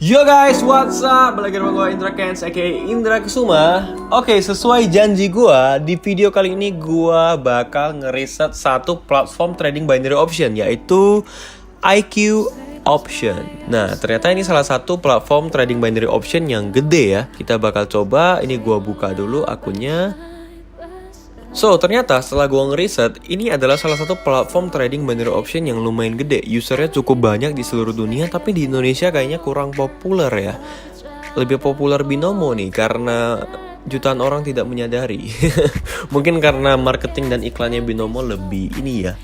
Yo guys, what's up? Balik sama gue Indra Kens, aka Indra Kesuma. Oke, sesuai janji gue, di video kali ini gue bakal ngeriset satu platform trading binary option, yaitu IQ Option. Nah, ternyata ini salah satu platform trading binary option yang gede ya. Kita bakal coba, ini gue buka dulu akunnya. So, ternyata setelah gue ngeriset, ini adalah salah satu platform trading binary option yang lumayan gede. Usernya cukup banyak di seluruh dunia, tapi di Indonesia kayaknya kurang populer ya. Lebih populer Binomo nih, karena jutaan orang tidak menyadari. Mungkin karena marketing dan iklannya Binomo lebih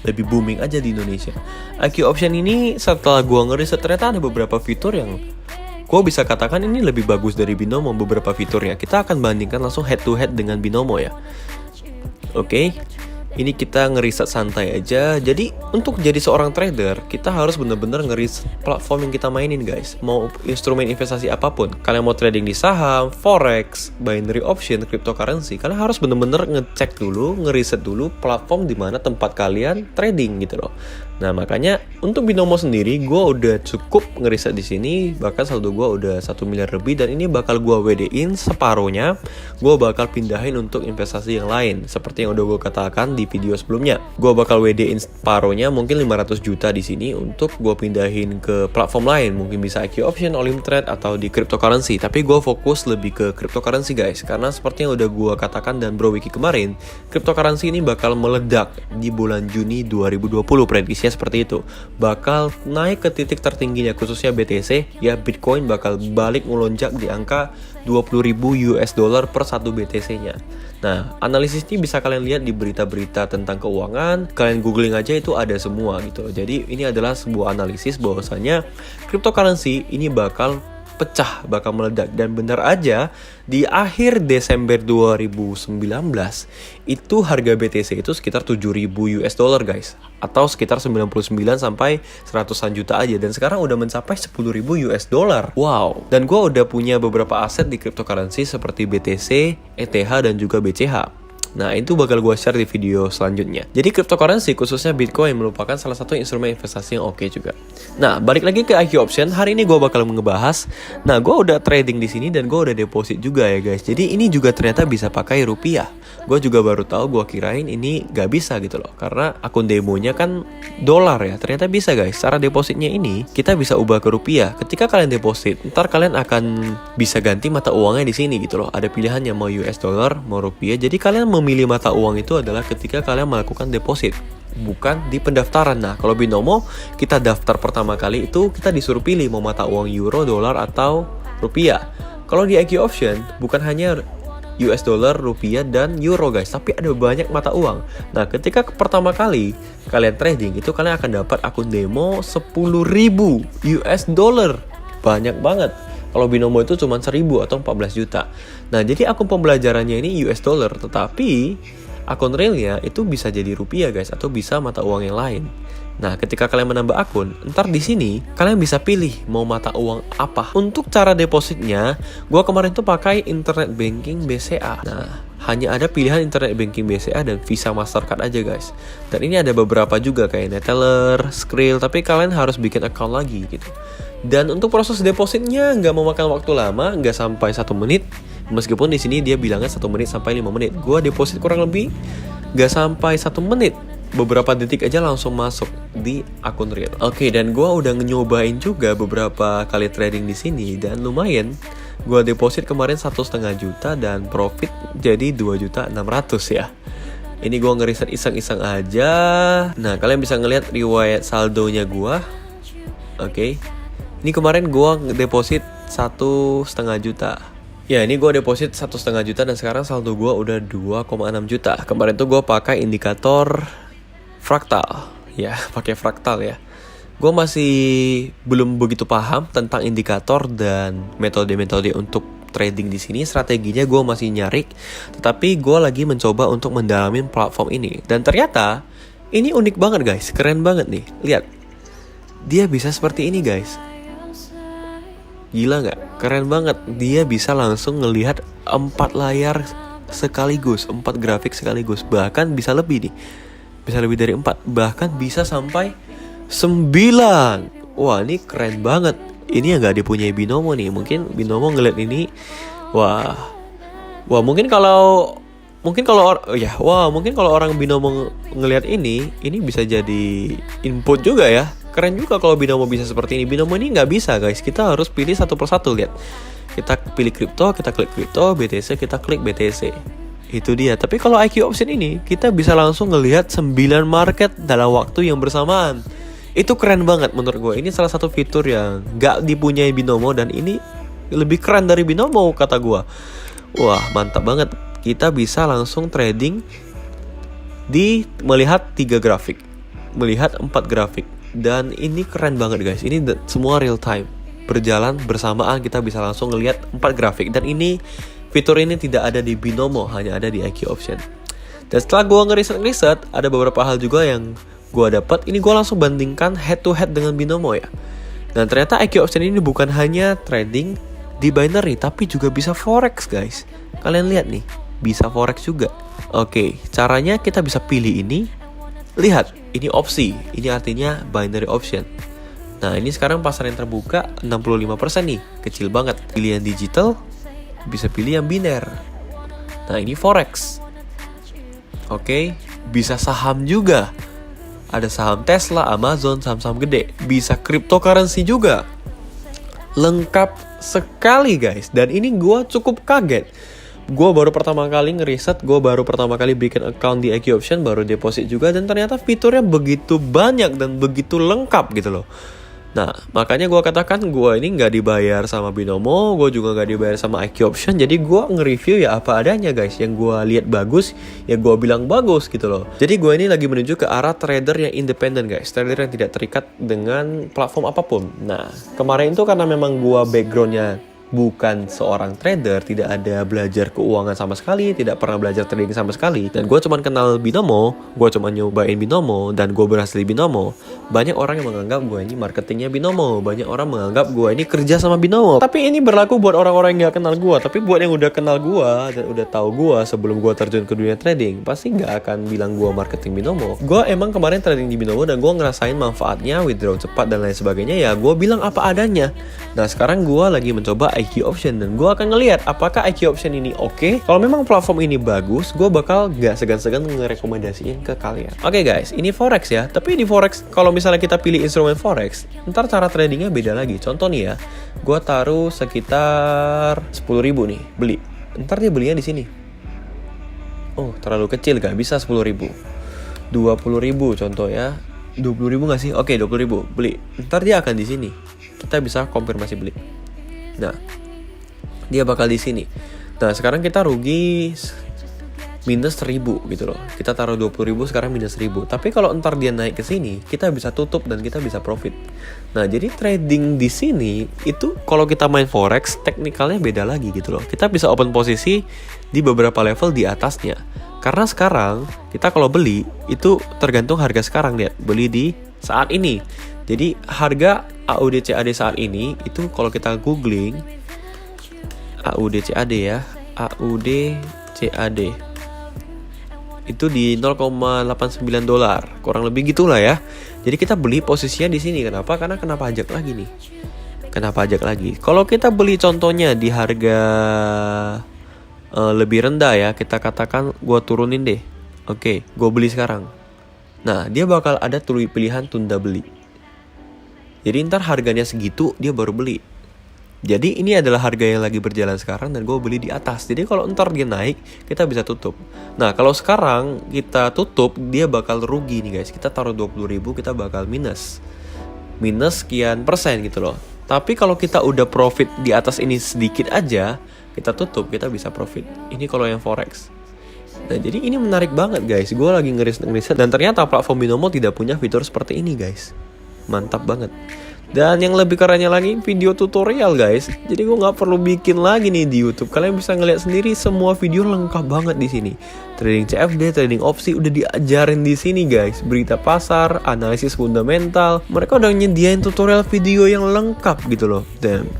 lebih booming aja di Indonesia. IQ Option ini setelah gue ngeriset, ternyata ada beberapa fitur yang gue bisa katakan ini lebih bagus dari Binomo beberapa fiturnya. Kita akan bandingkan langsung head to head dengan Binomo ya. Oke, ini kita ngeriset santai aja. Jadi untuk jadi seorang trader, kita harus bener-bener ngeriset platform yang kita mainin guys. Mau instrumen investasi apapun, kalian mau trading di saham, forex, binary option, cryptocurrency, kalian harus bener-bener ngecek dulu, ngeriset dulu platform di mana tempat kalian trading gitu loh. Nah makanya untuk Binomo sendiri, gue udah cukup ngeriset di sini. Bahkan saldo gue udah 1 miliar lebih, dan ini bakal gue WD-in separuhnya. Gue bakal pindahin untuk investasi yang lain, seperti yang udah gue katakan di video sebelumnya. Gue bakal WD-in separuhnya, mungkin 500 juta di sini untuk gue pindahin ke platform lain. Mungkin bisa IQ Option, Olimtrade, atau di cryptocurrency. Tapi gue fokus lebih ke cryptocurrency guys, karena seperti yang udah gue katakan dan Bro Wiki kemarin, cryptocurrency ini bakal meledak di bulan Juni 2020. Prediksinya seperti itu, bakal naik ke titik tertingginya, khususnya BTC ya. Bitcoin bakal balik melonjak di angka 20.000 US dollar per 1 BTC nya. Nah, analisis ini bisa kalian lihat di berita-berita tentang keuangan, kalian googling aja itu ada semua gitu. Jadi ini adalah sebuah analisis bahwasanya cryptocurrency ini bakal pecah, bakal meledak. Dan benar aja, di akhir Desember 2019 itu harga BTC itu sekitar 7.000 US dollar guys, atau sekitar 99 sampai 100-an juta aja, dan sekarang udah mencapai 10.000 US dollar. Wow. Dan gue udah punya beberapa aset di cryptocurrency seperti BTC, ETH, dan juga BCH. Nah, itu bakal gue share di video selanjutnya. Jadi cryptocurrency, khususnya Bitcoin, merupakan salah satu instrumen investasi yang oke juga. Nah, balik lagi ke IQ Option. Hari ini gue bakal ngebahas. Nah, gue udah trading di sini dan gue udah deposit juga ya guys. Jadi ini juga ternyata bisa pakai rupiah. Gue juga baru tahu, gue kirain ini gak bisa gitu loh, karena akun demonya kan dolar ya. Ternyata bisa guys. Cara depositnya ini kita bisa ubah ke rupiah. Ketika kalian deposit, ntar kalian akan bisa ganti mata uangnya di sini gitu loh. Ada pilihannya, mau US dollar, mau rupiah. Jadi kalian memilih mata uang itu adalah ketika kalian melakukan deposit, bukan di pendaftaran. Nah, kalau Binomo, kita daftar pertama kali itu kita disuruh pilih mau mata uang euro, dolar, atau rupiah. Kalau di IQ Option, bukan hanya US dollar, rupiah, dan euro guys, tapi ada banyak mata uang. Nah, ketika pertama kali kalian trading, itu kalian akan dapat akun demo 10.000 US dollar. Banyak banget. Kalau Binomo itu cuma 1.000 atau 14 juta. Nah, jadi akun pembelajarannya ini US dollar, tetapi akun realnya itu bisa jadi rupiah guys, atau bisa mata uang yang lain. Nah, ketika kalian menambah akun, ntar di sini kalian bisa pilih mau mata uang apa. Untuk cara depositnya, gua kemarin tuh pakai internet banking BCA. Nah, hanya ada pilihan internet banking BCA dan Visa Mastercard aja guys. Dan ini ada beberapa juga kayak Neteller, Skrill, tapi kalian harus bikin account lagi gitu. Dan untuk proses depositnya nggak memakan waktu lama, nggak sampai 1 menit. Meskipun di sini dia bilangnya 1 menit sampai 5 menit. Gua deposit kurang lebih nggak sampai 1 menit. Beberapa detik aja langsung masuk di akun real. Oke, dan gue udah nyobain juga beberapa kali trading di sini dan lumayan. Gue deposit kemarin 1,5 juta dan profit jadi 2.600.000 ya. Ini gue ngeriset iseng-iseng aja. Nah, kalian bisa ngelihat riwayat saldonya gue. Oke. Ini kemarin gue deposit 1,5 juta. Ya, ini gue deposit 1,5 juta dan sekarang saldo gue udah 2,6 juta. Kemarin tuh gue pakai indikator fraktal, ya pakai fraktal ya. Gue masih belum begitu paham tentang indikator dan metode-metode untuk trading di sini. Strateginya gue masih nyari, tetapi gue lagi mencoba untuk mendalamin platform ini. Dan ternyata ini unik banget guys, keren banget nih. Lihat, dia bisa seperti ini guys. Gila nggak? Keren banget. Dia bisa langsung ngelihat 4 layar sekaligus, 4 grafik sekaligus, bahkan bisa lebih nih. Bisa lebih dari 4, bahkan bisa sampai 9. Wah, ini keren banget. ini yang nggak dipunyai Binomo nih. Mungkin Binomo ngeliat ini, wah mungkin kalau orang Binomo ngelihat ini bisa jadi input juga ya. Keren juga kalau Binomo bisa seperti ini. Binomo ini nggak bisa guys, kita harus pilih satu persatu. Lihat, kita pilih kripto, kita klik kripto, BTC, kita klik BTC. Itu dia. Tapi kalau IQ option ini, kita bisa langsung ngelihat 9 market dalam waktu yang bersamaan. Itu keren banget menurut gue. Ini salah satu fitur yang gak dipunyai Binomo, dan ini lebih keren dari Binomo kata gue. Wah, mantap banget. Kita bisa langsung trading melihat 3 grafik, melihat 4 grafik. Dan ini keren banget guys. Ini semua real time, berjalan bersamaan. Kita bisa langsung ngelihat 4 grafik. Dan ini fitur ini tidak ada di Binomo, hanya ada di IQ option. Dan setelah gue ngeriset, ada beberapa hal juga yang gue dapat. Ini gue langsung bandingkan head to head dengan Binomo ya. Dan ternyata IQ option ini bukan hanya trading di binary, tapi juga bisa forex guys. Kalian lihat nih, bisa forex juga. Oke, caranya kita bisa pilih ini. Lihat, ini opsi. Ini artinya binary option. Nah, ini sekarang pasar yang terbuka 65% nih, kecil banget. Pilih yang digital, bisa pilih yang biner. Nah, ini forex. Oke, bisa saham juga. Ada saham Tesla, Amazon, saham-saham gede. Bisa cryptocurrency juga. Lengkap sekali guys. Dan ini gue cukup kaget. Gue baru pertama kali ngeriset, gue baru pertama kali bikin account di IQ option, baru deposit juga. Dan ternyata fiturnya begitu banyak dan begitu lengkap gitu loh. Nah, makanya gue katakan gue ini gak dibayar sama Binomo, gue juga gak dibayar sama IQ option. Jadi gue nge-review ya apa adanya guys. Yang gue lihat bagus, ya gue bilang bagus gitu loh. Jadi gue ini lagi menuju ke arah trader yang independen guys. Trader yang tidak terikat dengan platform apapun. Nah, kemarin itu karena memang gue backgroundnya bukan seorang trader, tidak ada belajar keuangan sama sekali, tidak pernah belajar trading sama sekali, dan gue cuma kenal Binomo, gue cuma nyobain Binomo, dan gue berhasil di Binomo. Banyak orang yang menganggap gue ini marketingnya Binomo, banyak orang menganggap gue ini kerja sama Binomo. Tapi ini berlaku buat orang-orang yang gak kenal gue. Tapi buat yang udah kenal gue dan udah tahu gue sebelum gue terjun ke dunia trading, pasti gak akan bilang gue marketing Binomo. Gue emang kemarin trading di Binomo dan gue ngerasain manfaatnya, withdraw cepat dan lain sebagainya. Ya gue bilang apa adanya. Nah, sekarang gue lagi mencoba IQ option, dan gue akan ngelihat apakah IQ option ini oke. Kalau memang platform ini bagus, gue bakal gak segan-segan ngerekomendasiin ke kalian. Oke guys, ini forex ya. Tapi di forex, kalau misalnya kita pilih instrumen forex, ntar cara tradingnya beda lagi. Contoh nih ya, gue taruh sekitar 10.000 nih beli. Ntar dia belinya di sini. Oh, terlalu kecil, gak bisa 10.000. 20.000 contoh ya. 20.000 gak sih? Oke, 20.000 beli. Ntar dia akan di sini. Kita bisa konfirmasi beli. Nah, dia bakal di sini. Nah, sekarang kita rugi minus 1.000 gitu loh. Kita taruh 20.000, sekarang minus 1.000. Tapi kalau ntar dia naik ke sini, kita bisa tutup dan kita bisa profit. Nah, jadi trading di sini itu kalau kita main forex, teknikalnya beda lagi gitu loh. Kita bisa open posisi di beberapa level di atasnya. Karena sekarang kita kalau beli itu tergantung harga sekarang, lihat. Beli di saat ini. Jadi harga AUD CAD saat ini itu kalau kita googling AUD CAD ya, AUD CAD itu di 0,89 dolar, kurang lebih gitulah ya. Jadi kita beli posisinya di sini. Kenapa? Karena kena pajak lagi nih. Kena pajak lagi. Kalau kita beli contohnya di harga lebih rendah ya, kita katakan gua turunin deh. Oke, gua beli sekarang. Nah, dia bakal ada pilihan tunda beli. Jadi ntar harganya segitu dia baru beli. Jadi ini adalah harga yang lagi berjalan sekarang dan gue beli di atas. Jadi kalau ntar dia naik, kita bisa tutup. Nah, kalau sekarang kita tutup, dia bakal rugi nih guys. Kita taruh 20.000, kita bakal minus sekian persen gitu loh. Tapi kalau kita udah profit di atas ini sedikit aja, kita tutup, kita bisa profit. Ini kalau yang forex. Nah, jadi ini menarik banget guys. Gue lagi ngeriset dan ternyata platform Binomo tidak punya fitur seperti ini guys. Mantap banget. Dan yang lebih kerennya lagi, video tutorial guys. Jadi gue nggak perlu bikin lagi nih di YouTube. Kalian bisa ngeliat sendiri, semua video lengkap banget di sini. Trading CFD, trading opsi udah diajarin di sini guys. Berita pasar, analisis fundamental. Mereka udah nyediain tutorial video yang lengkap gitu loh. Dan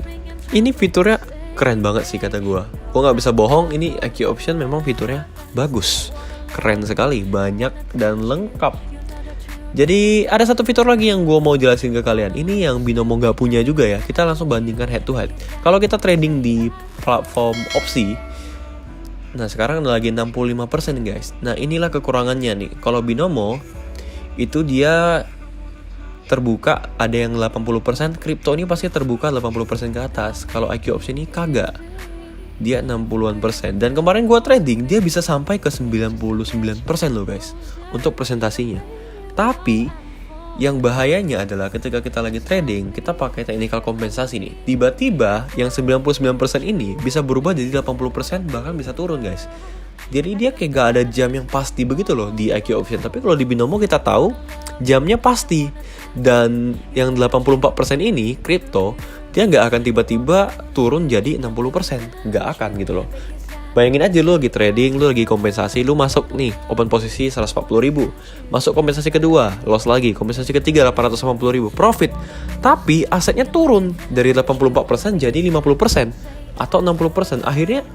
ini fiturnya keren banget sih kata gue. Gue nggak bisa bohong, ini IQ option memang fiturnya bagus, keren sekali, banyak dan lengkap. Jadi ada satu fitur lagi yang gue mau jelasin ke kalian. Ini yang Binomo nggak punya juga ya. Kita langsung bandingkan head to head. Kalau kita trading di platform opsi, nah sekarang lagi 65% guys. Nah inilah kekurangannya nih. Kalau Binomo itu dia terbuka ada yang 80%, kripto ini pasti terbuka 80% ke atas. Kalau IQ option ini kagak. Dia 60-an%. Dan kemarin gue trading dia bisa sampai ke 99% loh guys untuk presentasinya. Tapi yang bahayanya adalah ketika kita lagi trading, kita pakai technical kompensasi nih. Tiba-tiba yang 99% ini bisa berubah jadi 80%, bahkan bisa turun guys. Jadi dia kayak gak ada jam yang pasti begitu loh di IQ option. Tapi kalau di Binomo kita tahu jamnya pasti. Dan yang 84% ini kripto, dia gak akan tiba-tiba turun jadi 60%. Gak akan gitu loh. Bayangin aja lu lagi trading, lu lagi kompensasi, lu masuk nih open posisi 140.000, masuk kompensasi kedua, loss lagi, kompensasi ketiga 850.000, profit. Tapi asetnya turun dari 84% jadi 50% atau 60%. Akhirnya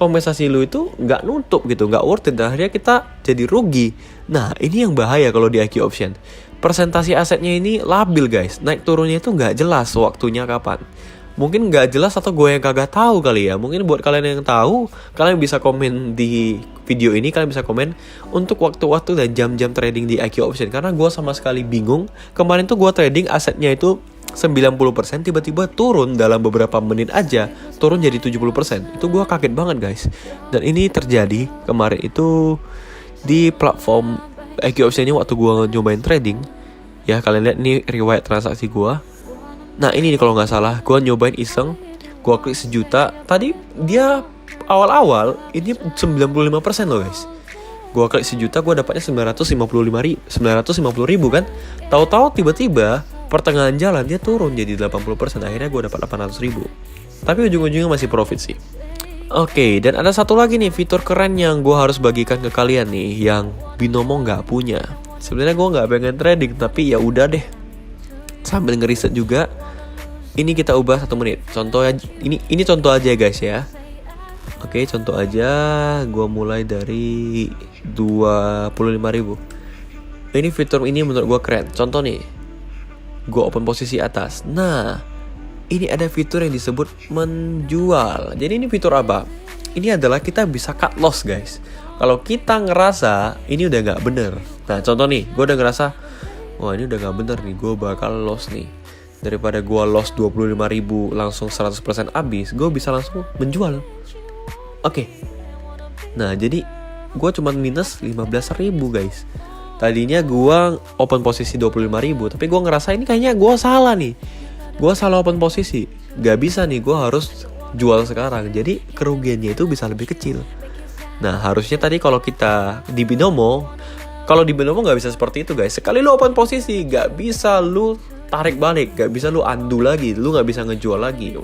kompensasi lu itu nggak nutup gitu, nggak worth it. Dan akhirnya kita jadi rugi. Nah ini yang bahaya kalau di IQ option. Persentasi asetnya ini labil guys, naik turunnya itu nggak jelas waktunya kapan. Mungkin nggak jelas atau gue yang kagak tahu kali ya. Mungkin buat kalian yang tahu, kalian bisa komen di video ini. Kalian bisa komen untuk waktu-waktu dan jam-jam trading di IQ option. Karena gue sama sekali bingung. Kemarin tuh gue trading asetnya itu 90%, tiba-tiba turun dalam beberapa menit aja, turun jadi 70%. Itu gue kaget banget guys. Dan ini terjadi kemarin itu di platform IQ option ini waktu gue nyobain trading. Ya kalian lihat nih riwayat transaksi gue. Nah ini nih kalau nggak salah, gue nyobain iseng, gue klik 1 juta. Tadi dia awal-awal ini 95% loh guys. Gue klik 1 juta, gue dapatnya 950.000 kan. Tahu-tahu tiba-tiba pertengahan jalan dia turun jadi 80%. Akhirnya gue dapat 800.000. Tapi ujung-ujungnya masih profit sih. Oke, dan ada satu lagi nih fitur keren yang gue harus bagikan ke kalian nih, yang Binomo nggak punya. Sebenarnya gue nggak pengen trading, tapi ya udah deh. Sambil ngeriset juga. Ini kita ubah 1 menit. Contoh ini contoh aja guys ya. Oke, contoh aja. Gua mulai dari 25.000. Ini fitur ini menurut gua keren. Contoh nih. Gua open posisi atas. Nah, ini ada fitur yang disebut menjual. Jadi ini fitur apa? Ini adalah kita bisa cut loss guys. Kalau kita ngerasa ini udah nggak bener. Nah, contoh nih. Gua udah ngerasa, wah ini udah gak bener nih, gue bakal loss nih. Daripada gue loss 25.000 langsung 100% habis, gue bisa langsung menjual. Oke. Nah jadi gue cuma minus 15.000 guys. Tadinya gue open posisi 25.000, tapi gue ngerasa ini kayaknya gue salah nih. Gue salah open posisi. Gak bisa nih, gue harus jual sekarang. Jadi kerugiannya itu bisa lebih kecil. Nah harusnya tadi kalau kita di Binomo, kalau di Binomo nggak bisa seperti itu guys. Sekali lu open posisi, nggak bisa lu tarik balik, nggak bisa lu undo lagi, lu nggak bisa ngejual lagi.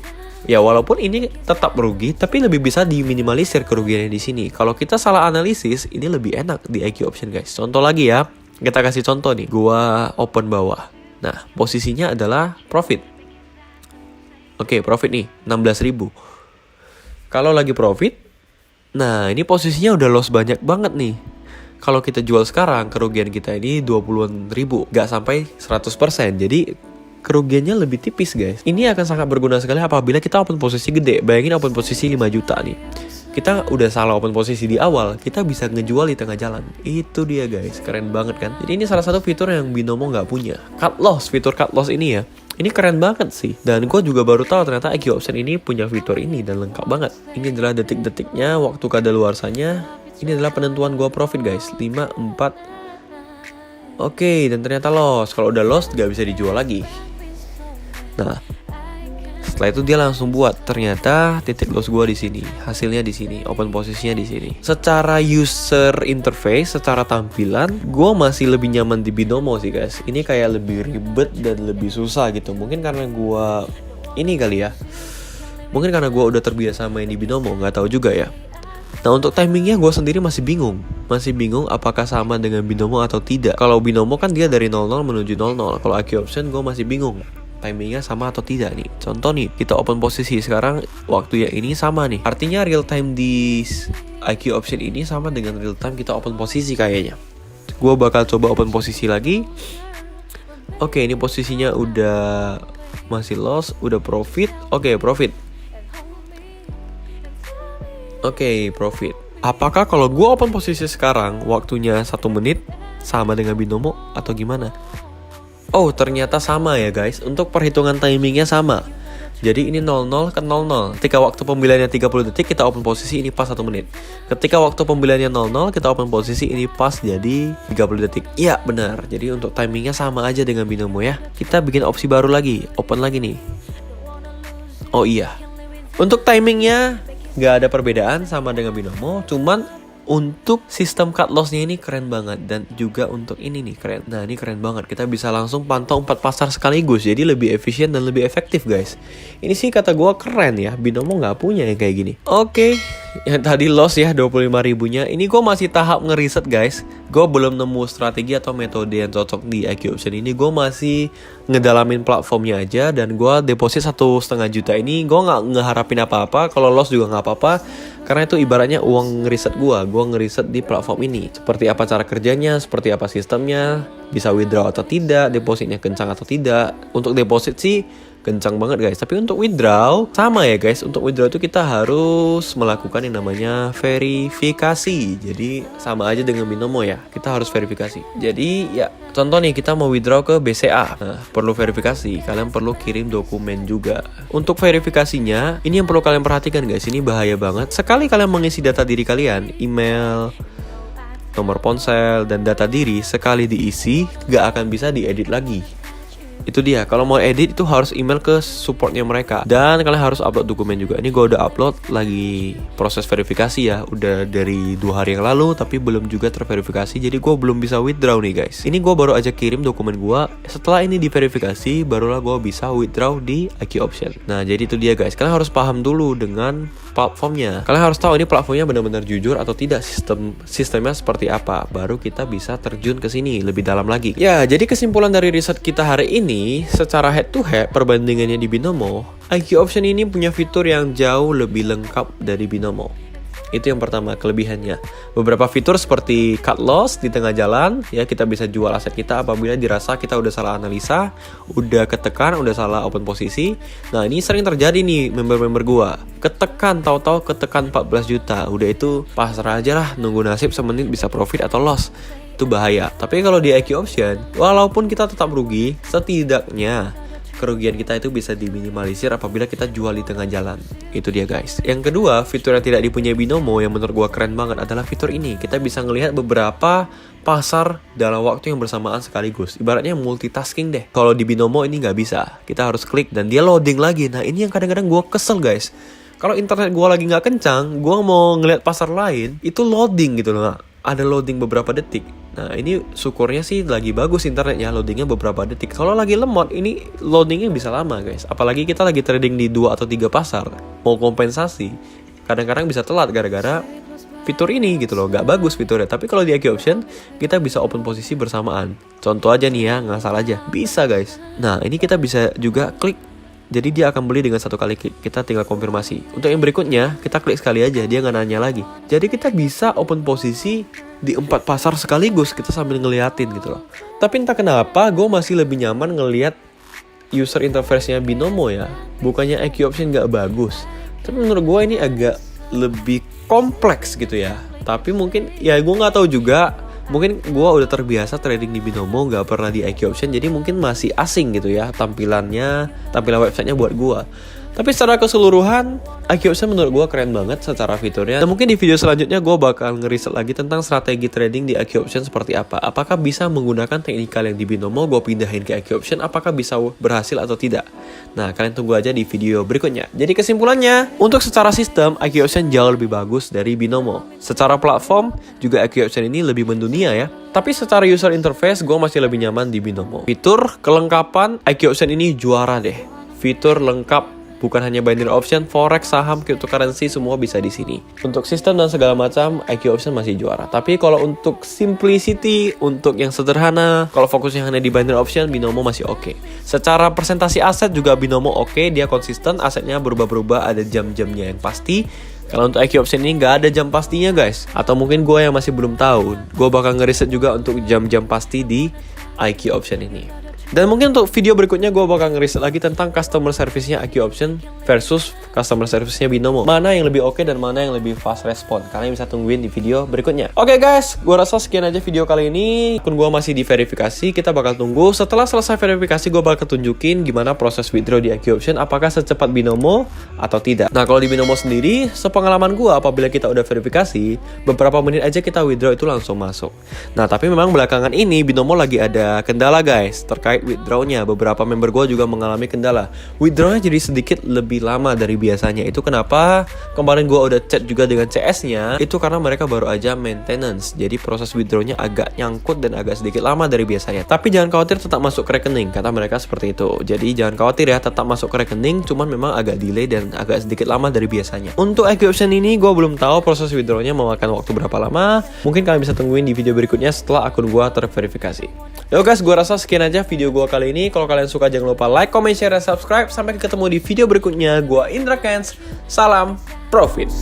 Ya walaupun ini tetap rugi, tapi lebih bisa diminimalisir kerugiannya di sini. Kalau kita salah analisis, ini lebih enak di IQ option guys. Contoh lagi ya, kita kasih contoh nih. Gua open bawah. Nah posisinya adalah profit. Oke, profit nih 16.000. Kalau lagi profit, nah ini posisinya udah loss banyak banget nih. Kalau kita jual sekarang, kerugian kita ini 20-an ribu, gak sampai 100%. Jadi kerugiannya lebih tipis guys. Ini akan sangat berguna sekali apabila kita open posisi gede. Bayangin open posisi 5 juta nih. Kita udah salah open posisi di awal, kita bisa ngejual di tengah jalan. Itu dia guys, keren banget kan. Jadi ini salah satu fitur yang Binomo gak punya. Cut loss, fitur cut loss ini ya. Ini keren banget sih. Dan gue juga baru tahu ternyata IQ option ini punya fitur ini dan lengkap banget. Ini adalah detik-detiknya, waktu kadaluarsanya. Ini adalah penentuan gua profit guys, 5, 4. Oke, dan ternyata loss. Kalau udah loss gak bisa dijual lagi. Nah, setelah itu dia langsung buat ternyata titik loss gua di sini, hasilnya di sini, open posisinya di sini. Secara user interface, secara tampilan, gua masih lebih nyaman di Binomo sih guys. Ini kayak lebih ribet dan lebih susah gitu. Mungkin karena gua ini kali ya. Mungkin karena gua udah terbiasa main di Binomo, nggak tahu juga ya. Nah untuk timingnya gue sendiri masih bingung apakah sama dengan Binomo atau tidak. Kalau Binomo kan dia dari 00 menuju 00. Kalau IQ option gue masih bingung timingnya sama atau tidak nih. Contoh nih, kita open posisi sekarang, waktu yang ini sama nih. Artinya real time di IQ option ini sama dengan real time kita open posisi kayaknya. Gue bakal coba open posisi lagi. Oke, ini posisinya udah masih loss, udah profit. Oke, profit. Oke, profit. Apakah kalau gue open posisi sekarang waktunya 1 menit sama dengan binomo atau gimana? Oh, ternyata sama ya guys. Untuk perhitungan timingnya sama. Jadi ini 00 ke 00. Ketika waktu pembeliannya 30 detik, kita open posisi ini pas 1 menit. Ketika waktu pembeliannya 00, kita open posisi ini pas jadi 30 detik. Iya, benar. Jadi untuk timingnya sama aja dengan binomo ya. Kita bikin opsi baru lagi, open lagi nih. Oh iya. Untuk timingnya nggak ada perbedaan sama dengan binomo, cuman untuk sistem cut lossnya ini keren banget. Dan juga untuk ini nih keren. Nah ini keren banget, kita bisa langsung pantau 4 pasar sekaligus. Jadi lebih efisien dan lebih efektif guys. Ini sih kata gue keren ya, binomo nggak punya yang kayak gini. Oke, yang tadi loss ya 25 ribunya. Ini gue masih tahap ngeriset guys. Gue belum nemu strategi atau metode yang cocok di IQ Option ini. Gue masih ngedalamin platformnya aja. Dan gue deposit 1,5 juta ini. Gue nggak ngeharapin apa-apa. Kalau loss juga nggak apa-apa. Karena itu ibaratnya uang ngeriset gue ngeriset di platform ini. Seperti apa cara kerjanya, seperti apa sistemnya, bisa withdraw atau tidak, depositnya kencang atau tidak. Untuk deposit sih kencang banget guys. Tapi untuk withdraw sama ya guys. Untuk withdraw itu kita harus melakukan yang namanya verifikasi. Jadi sama aja dengan binomo ya. Kita harus verifikasi. Jadi ya contoh nih, kita mau withdraw ke BCA. Nah, perlu verifikasi. Kalian perlu kirim dokumen juga. Untuk verifikasinya, ini yang perlu kalian perhatikan guys. Ini bahaya banget. Sekali kalian mengisi data diri kalian, email, nomor ponsel, dan data diri, sekali diisi, gak akan bisa diedit lagi. Itu dia, kalau mau edit itu harus email ke supportnya mereka. Dan kalian harus upload dokumen juga. Ini gue udah upload, lagi proses verifikasi ya. Udah dari 2 hari yang lalu, tapi belum juga terverifikasi. Jadi gue belum bisa withdraw nih guys. Ini gue baru aja kirim dokumen gue. Setelah ini diverifikasi, barulah gue bisa withdraw di IQ Option. Nah jadi itu dia guys, kalian harus paham dulu dengan platformnya. Kalian harus tahu ini platformnya benar-benar jujur atau tidak, sistemnya seperti apa. Baru kita bisa terjun ke sini lebih dalam lagi. Ya, jadi kesimpulan dari riset kita hari ini, secara head to head perbandingannya di binomo, IQ Option ini punya fitur yang jauh lebih lengkap dari binomo. Itu yang pertama, kelebihannya. Beberapa fitur seperti cut loss di tengah jalan, ya kita bisa jual aset kita apabila dirasa kita udah salah analisa, udah ketekan, udah salah open posisi. Nah ini sering terjadi nih member-member gua. Ketekan, tahu-tahu ketekan 14 juta. Udah itu pasrah aja lah, nunggu nasib semenit bisa profit atau loss. Itu bahaya. Tapi kalau di IQ Option, walaupun kita tetap rugi, setidaknya kerugian kita itu bisa diminimalisir apabila kita jual di tengah jalan. Itu dia guys. Yang kedua, fitur yang tidak dipunyai binomo yang menurut gua keren banget adalah fitur ini. Kita bisa ngelihat beberapa pasar dalam waktu yang bersamaan sekaligus. Ibaratnya multitasking deh. Kalau di binomo ini nggak bisa. Kita harus klik dan dia loading lagi. Nah ini yang kadang-kadang gua kesel guys. Kalau internet gua lagi nggak kencang, gua mau ngelihat pasar lain, itu loading gitu loh. Ada loading beberapa detik. Nah ini syukurnya sih lagi bagus internetnya, loadingnya beberapa detik. Kalau lagi lemot, ini loadingnya bisa lama guys. Apalagi kita lagi trading di 2 atau 3 pasar, mau kompensasi, kadang-kadang bisa telat gara-gara fitur ini gitu loh. Gak bagus fiturnya. Tapi kalau di IQ Option, kita bisa open posisi bersamaan. Contoh aja nih ya, ngasal aja, bisa guys. Nah ini kita bisa juga klik. Jadi dia akan beli dengan 1 kali klik. Kita tinggal konfirmasi. Untuk yang berikutnya, kita klik sekali aja. Dia nggak nanya lagi. Jadi kita bisa open posisi di 4 pasar sekaligus. Kita sambil ngeliatin gitu loh. Tapi entah kenapa, gue masih lebih nyaman ngeliat user interface-nya binomo ya. Bukannya IQ Option nggak bagus. Tapi menurut gue ini agak lebih kompleks gitu ya. Tapi mungkin, ya gue nggak tahu juga. Mungkin gue udah terbiasa trading di binomo, gak pernah di IQ Option, jadi mungkin masih asing gitu ya tampilan websitenya buat gue. Tapi secara keseluruhan, IQ Option menurut gue keren banget secara fiturnya. Dan mungkin di video selanjutnya gue bakal ngeriset lagi tentang strategi trading di IQ Option seperti apa. Apakah bisa menggunakan teknikal yang di binomo gue pindahin ke IQ Option, apakah bisa berhasil atau tidak. Nah kalian tunggu aja di video berikutnya. Jadi kesimpulannya, untuk secara sistem IQ Option jauh lebih bagus dari binomo. Secara platform juga IQ Option ini lebih mendunia ya. Tapi secara user interface gue masih lebih nyaman di binomo. Fitur kelengkapan IQ Option ini juara deh. Fitur lengkap Bukan hanya binary option, forex, saham, cryptocurrency semua bisa di sini. Untuk sistem dan segala macam, IQ option masih juara. Tapi kalau untuk simplicity, untuk yang sederhana, kalau fokusnya hanya di binary option, Binomo masih oke. Secara presentasi aset juga Binomo oke, dia konsisten, asetnya berubah-berubah, ada jam-jamnya yang pasti. Kalau untuk IQ option ini nggak ada jam pastinya guys. Atau mungkin gue yang masih belum tahu, gue bakal ngeriset juga untuk jam-jam pasti di IQ option ini. Dan mungkin untuk video berikutnya gue bakal ngeriset lagi tentang customer service-nya IQ option versus customer service-nya Binomo. Mana yang lebih oke dan mana yang lebih fast respon. Kalian bisa tungguin di video berikutnya. Oke guys, gue rasa sekian aja video kali ini. Akun gue masih diverifikasi, kita bakal tunggu. Setelah selesai verifikasi, gue bakal tunjukin gimana proses withdraw di IQ option. Apakah secepat Binomo atau tidak. Nah kalau di Binomo sendiri, sepengalaman gue apabila kita udah verifikasi, beberapa menit aja kita withdraw itu langsung masuk. Nah tapi memang belakangan ini Binomo lagi ada kendala guys, terkait withdrawnya. Beberapa member gue juga mengalami kendala. Withdrawnya jadi sedikit lebih lama dari biasanya. Itu kenapa kemarin gue udah chat juga dengan CS-nya. Itu karena mereka baru aja maintenance. Jadi proses withdrawnya agak nyangkut dan agak sedikit lama dari biasanya. Tapi jangan khawatir, tetap masuk ke rekening. Kata mereka seperti itu. Jadi jangan khawatir ya, tetap masuk ke rekening. Cuman memang agak delay dan agak sedikit lama dari biasanya. Untuk IQ option ini gue belum tahu proses withdrawnya memakan waktu berapa lama. Mungkin kalian bisa tungguin di video berikutnya setelah akun gue terverifikasi. Yo guys, gue rasa sekian aja video gue kali ini. Kalau kalian suka jangan lupa like, comment, share, dan subscribe. Sampai ketemu di video berikutnya. Gue Indra Kens. Salam profit.